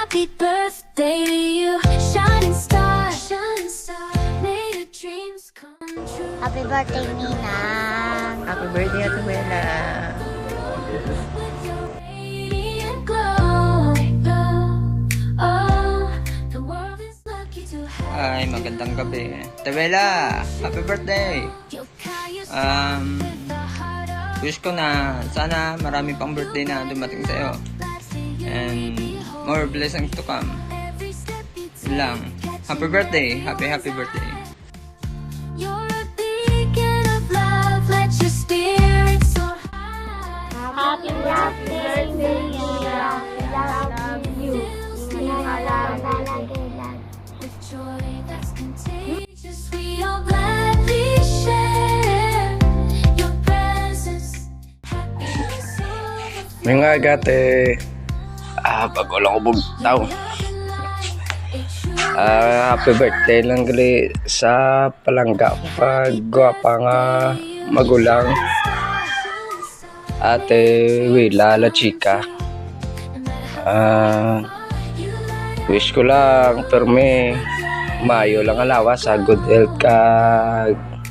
Happy birthday to you, shining star, may your dreams come true. Happy birthday, Ninang. Happy birthday, Ate Bella. Radiant glow, oh, the world is lucky to have Ay, magandang gabi. Ate Bella, happy birthday. you. The heart of Wish ko na sana marami pang birthday na dumating sa'yo. And more blessings to come. every step you take. Yun lang. Happy birthday. Happy birthday. You're a beacon of love, let your spirit soar high. Happy birthday, Ninang. Love you. Ninang, love. With joy that's contagious, we all gladly share your presence. Happiness overflows. May nga gate. Pag ulang ko bugtaw. Happy birthday lang gali sa palangga pagwapa nga magulang. Ate Willa La Chica. Wish ko lang perme mayo lang alawa sa good health ka,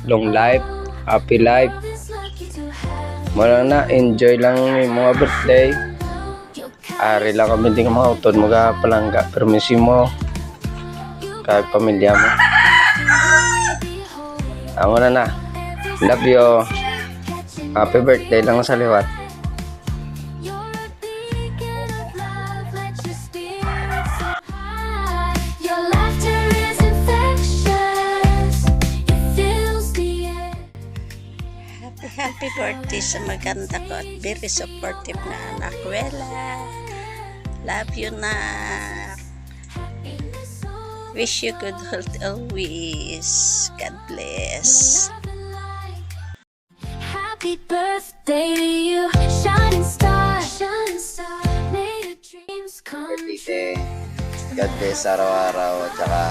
long life, happy life. Mula na enjoy lang yung mga birthday. Ari lang kami din mga utod mga palangga permisi mo kay pamilya mo. Amo na. Love you. Happy birthday lang sa liwat. You're a beacon of love, let your spirit soar high. Your laughter is infectious, it fills the air. Happy birthday sa maganda ko at very supportive na anak, Wella. Love you, na. Wish you good health always. God bless. Happy birthday to you, shining star, may your dreams come true. God bless araw-araw at saka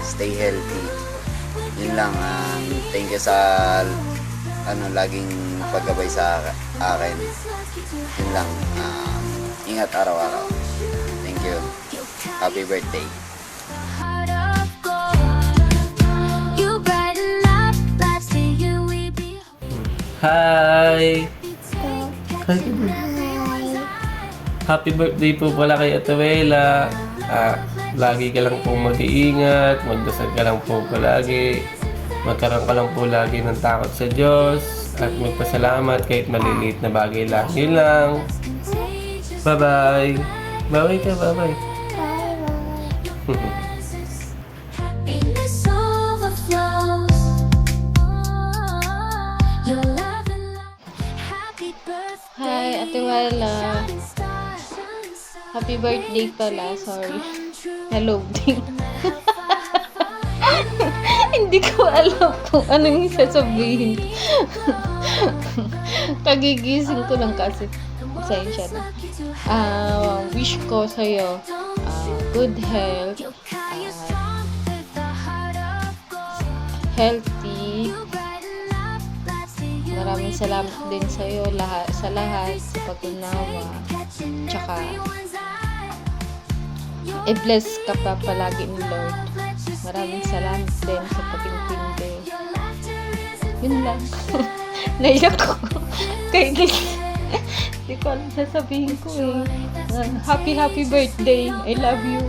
stay healthy. Yun lang, thank you sa laging paggabay sa akin. Yun lang, ingat araw-araw. Thank you. Happy birthday. Heart of gold, you brighten up life's day, you we behold. Hi! Happy birthday po pala kay Ate Wella. Lagi ka lang po mag-iingat, magdasal ka lang po palagi, magkaroon ka lang po lagi ng takot sa Diyos, at magpasalamat kahit maliliit na bagay lang. Yun lang. Bye-bye! Bye-bye ka, bye-bye! Happiness overflows. Your love and light. Happy birthday. Hi, Ate Wella. Shining star, Happy birthday pala, sorry. come true. Naloading. Hindi ko alam kung anong sasabihin. Kagigising ko lang kasi. Pasensya na. Wish ko sa'yo good health, healthy. Maraming salamat din sa'yo sa lahat, sa pag-unawa. Tsaka, i-bless ka pa palagi ni Lord. Maraming salamat din sa pag-intindi. Yun lang. Naiyak ko. Kaya hindi ko alam sasabihin ko eh. Happy birthday. I love you.